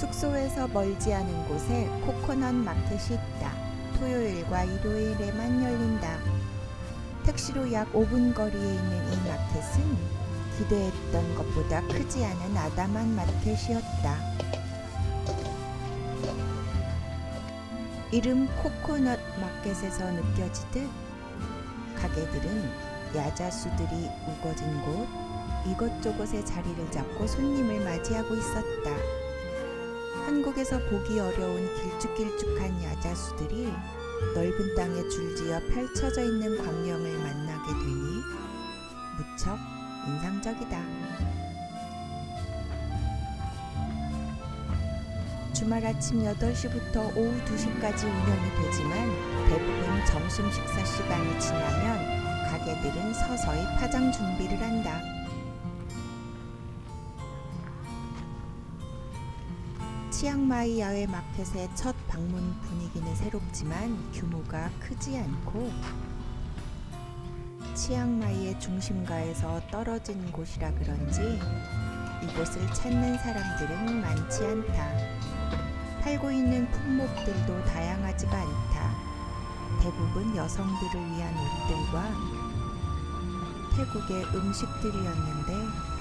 숙소에서 멀지 않은 곳에 코코넛 마켓이 있다. 토요일과 일요일에만 열린다. 택시로 약 5분 거리에 있는 이 마켓은 기대했던 것보다 크지 않은 아담한 마켓이었다. 이름 코코넛 마켓에서 느껴지듯 가게들은 야자수들이 우거진 곳 이것저것에 자리를 잡고 손님을 맞이하고 있었다. 한국에서 보기 어려운 길쭉길쭉한 야자수들이 넓은 땅에 줄지어 펼쳐져 있는 광경을 만나게 되니 무척 인상적이다. 주말 아침 8시부터 오후 2시까지 운영이 되지만 대부분 점심 식사 시간이 지나면 가게들은 서서히 파장 준비를 한다. 치앙마이 야외 마켓의 첫 방문 분위기는 새롭지만 규모가 크지 않고 치앙마이의 중심가에서 떨어진 곳이라 그런지 이곳을 찾는 사람들은 많지 않다. 팔고 있는 품목들도 다양하지가 않다. 대부분 여성들을 위한 옷들과 태국의 음식들이었는데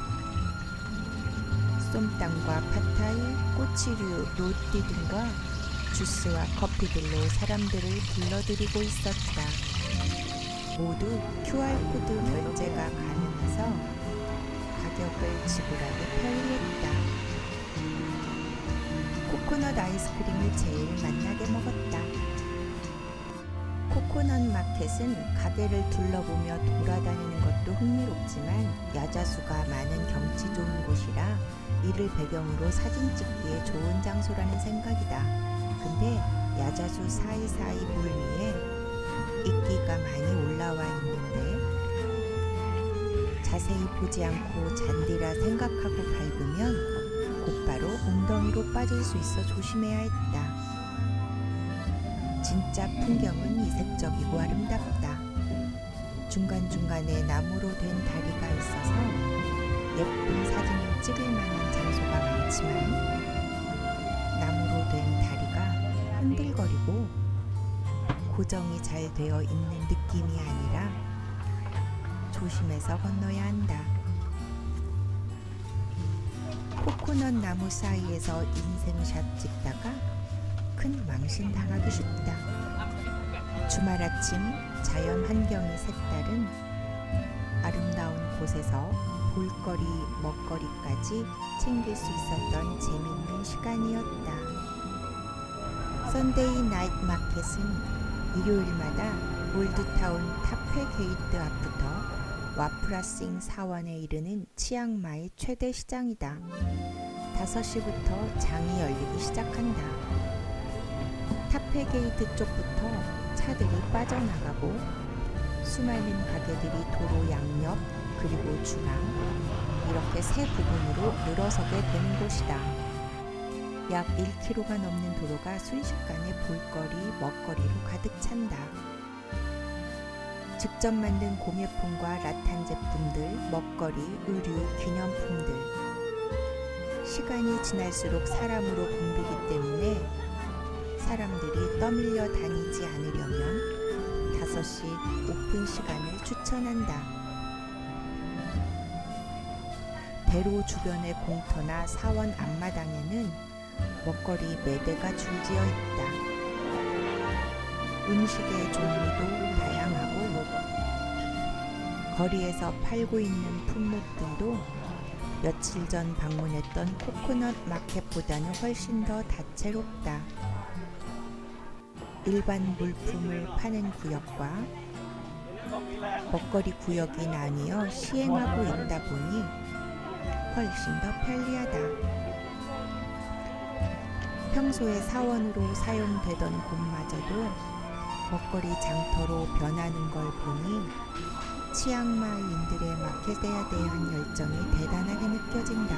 쏨땀과 팟타이, 꼬치류, 로띠 등과 주스와 커피들로 사람들을 불러들이고 있었다. 모두 QR코드 결제가 가능해서 가격을 지불하기 편리했다. 코코넛 아이스크림을 제일 맛나게 먹었다. 코코넛 마켓은 가게를 둘러보며 돌아다니는 것도 흥미롭지만 야자수가 많은 경치 좋은 곳이라 이를 배경으로 사진 찍기에 좋은 장소라는 생각이다. 근데 야자수 사이사이 물 위에 이끼가 많이 올라와 있는데 자세히 보지 않고 잔디라 생각하고 밟으면 곧바로 웅덩이로 빠질 수 있어 조심해야 했다. 진짜 풍경은 이색적이고 아름답다. 중간중간에 나무로 된 다리가 있어서 예쁜 사진을 찍을 만한 장소가 많지만 나무로 된 다리가 흔들거리고 고정이 잘 되어 있는 느낌이 아니라 조심해서 건너야 한다. 코코넛 나무 사이에서 인생샷 찍다가 큰 망신 당하기 쉽다. 주말 아침 자연 환경이 색다른 아름다운 곳에서 볼거리, 먹거리까지 챙길 수 있었던 재밌는 시간이었다. 선데이 나이트 마켓은 일요일마다 올드타운 타페 게이트 앞부터 와프라싱 사원에 이르는 치앙마이 최대 시장이다. 5시부터 장이 열리기 시작한다. 타페 게이트 쪽부터 차들이 빠져나가고 수많은 가게들이 도로 양옆 그리고 중앙 이렇게 세 부분으로 늘어서게 되는 곳이다. 약 1km가 넘는 도로가 순식간에 볼거리, 먹거리로 가득 찬다. 직접 만든 공예품과 라탄 제품들, 먹거리, 의류, 기념품들. 시간이 지날수록 사람으로 붐비기 때문에 사람들이 떠밀려 다니지 않으려면 5시 오픈 시간을 추천한다. 대로 주변의 공터나 사원 앞마당에는 먹거리 매대가 줄지어 있다. 음식의 종류도 다양하고 거리에서 팔고 있는 품목들도 며칠 전 방문했던 코코넛 마켓보다는 훨씬 더 다채롭다. 일반 물품을 파는 구역과 먹거리 구역이 나뉘어 시행하고 있다 보니 훨씬 더 편리하다. 평소에 사원으로 사용되던 곳마저도 먹거리 장터로 변하는 걸 보니 치앙마이인들의 마켓에 대한 열정이 대단하게 느껴진다.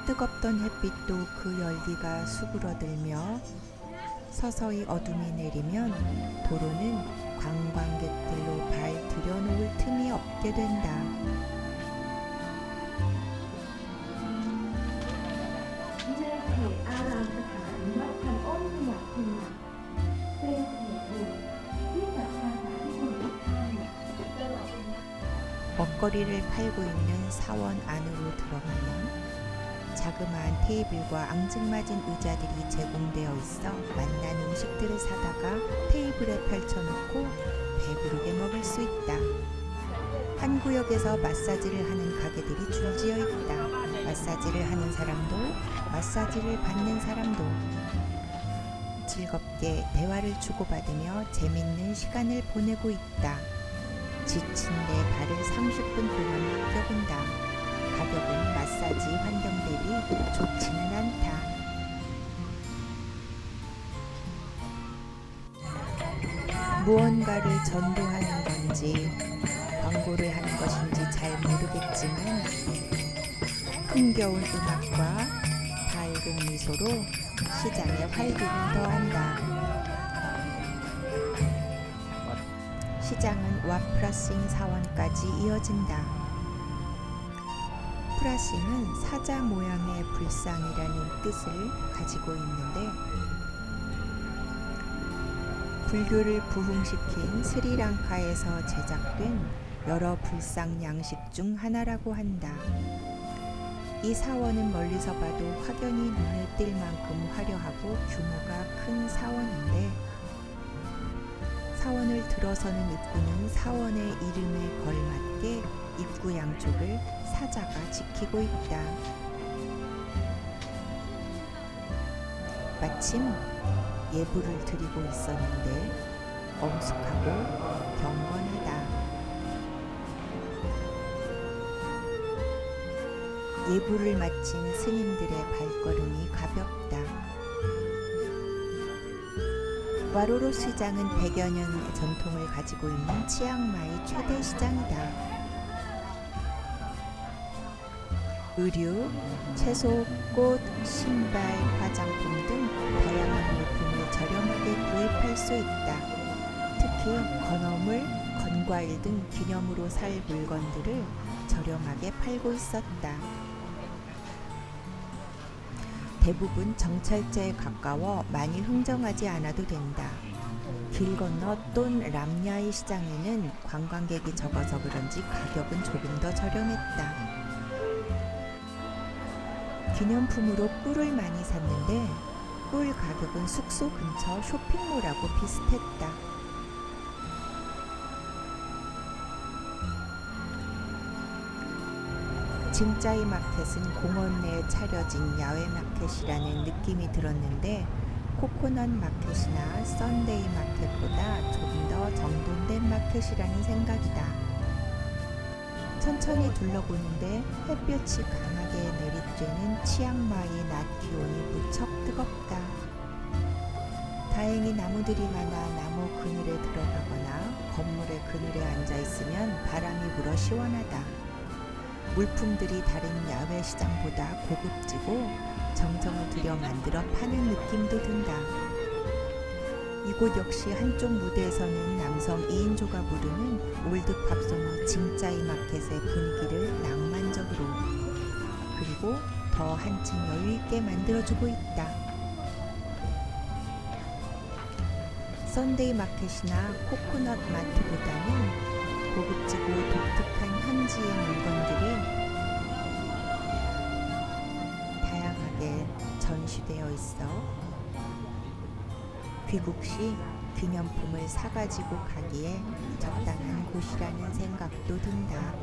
뜨겁던 햇빛도 그 열기가 수그러들며 서서히 어둠이 내리면 도로는 관광객들로 발 들여놓을 틈이 없게 된다. พันอ้นสยามพิมพ์เป็นเกียรติบุญที่ศรัทธาสาธุชนทุกท่านตลอด 먹거리를 팔고 있는 사원 안으로 들어가면 자그마한 테이블과 앙증맞은 의자들이 제공되어 있어 맛난 음식들을 사다가 테이블에 펼쳐놓고 배부르게 먹을 수 있다. 한 구역에서 마사지를 하는 가게들이 줄지어 있다. 마사지를 하는 사람도 마사지를 받는 사람도 즐겁게 대화를 주고받으며 재밌는 시간을 보내고 있다. 지친 내 발을 30분 동안 맡겨본다. 가격은 마사지 환경 대비 좋지는 않다. 무언가를 전도하는 건지 광고를 하는 것인지 잘 모르겠지만 흥겨운 음악과 밝은 미소로 시장의 활기를 더한다. 시장은 와프라싱 사원까지 이어진다. 프라싱은 사자 모양의 불상이라는 뜻을 가지고 있는데 불교를 부흥시킨 스리랑카에서 제작된 여러 불상 양식 중 하나라고 한다. 이 사원은 멀리서 봐도 확연히 눈에 띌 만큼 화려하고 규모가 큰 사원인데 사원을 들어서는 입구는 사원의 이름에 걸맞게 입구 양쪽을 사자가 지키고 있다. 마침 예불을 드리고 있었는데 엄숙하고 경건하다. 예불을 마친 스님들의 발걸음이 가볍다. 와로로 시장은 100여 년의 전통을 가지고 있는 치앙마이 최대 시장이다. 의류, 채소, 꽃, 신발, 화장품 등 다양한 물품을 저렴하게 구입할 수 있다. 특히 건어물, 건과일 등 기념으로 살 물건들을 저렴하게 팔고 있었다. 대부분 정찰제에 가까워 많이 흥정하지 않아도 된다. 길 건너 돈 람야이 시장에는 관광객이 적어서 그런지 가격은 조금 더 저렴했다. 기념품으로 꿀을 많이 샀는데 꿀 가격은 숙소 근처 쇼핑몰하고 비슷했다. 징짜이 마켓은 공원 내에 차려진 야외 마켓이라는 느낌이 들었는데 코코넛 마켓이나 썬데이 마켓보다 조금 더 정돈된 마켓이라는 생각이다. 천천히 둘러보는데 햇볕이 강하게 내리쬐는 치앙마이 낮 기온이 무척 뜨겁다. 다행히 나무들이 많아 나무 그늘에 들어가거나 건물의 그늘에 앉아 있으면 바람이 불어 시원하다. 물품들이 다른 야외 시장보다 고급지고 정성을 들여 만들어 파는 느낌도 든다. 이곳 역시 한쪽 무대에서는 남성 2인조가 부르는 올드 팝송이 징짜이 마켓의 분위기를 낭만적으로 그리고 더 한층 여유있게 만들어주고 있다. 썬데이 마켓이나 코코넛 마트보다는 고급지고 독특한 현지의 물건들이 다양하게 전시되어 있어 귀국 시 기념품을 사가지고 가기에 적당한 곳이라는 생각도 든다.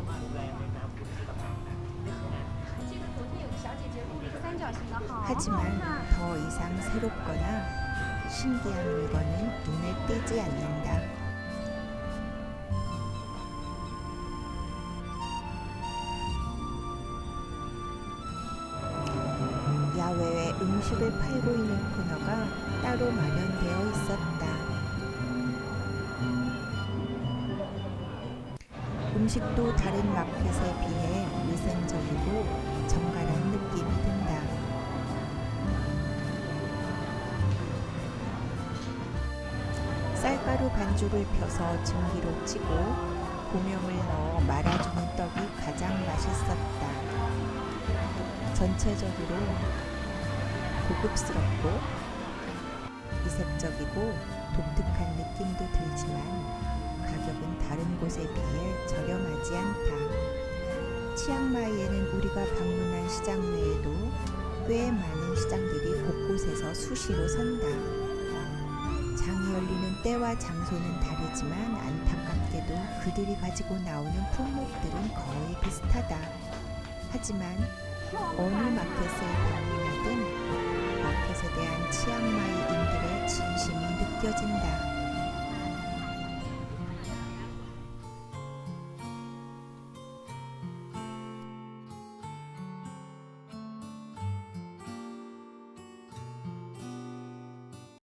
하지만 더 이상 새롭거나 신기한 물건은 눈에 띄지 않는다. 야외에 음식을 팔고 있는 코너가 따로 마련되어 있었다. 음식도 다른 마켓에 비해 위생적이고 정갈한 느낌이 든다. 쌀가루 반죽을 펴서 증기로 찌고 고명을 넣어 말아주는 떡이 가장 맛있었다. 전체적으로 고급스럽고 이색적이고 독특한 느낌도 들지만 가격은 다른 곳에 비해 저렴하지 않다. 치앙마이에는 우리가 방문한 시장 외에도 꽤 많은 시장들이 곳곳에서 수시로 선다. 장이 열리는 때와 장소는 다르지만 안타깝게도 그들이 가지고 나오는 품목들은 거의 비슷하다. 하지만 어느 마켓을 방문하든 마켓에 대한 치앙마이인들의 진심이 느껴진다.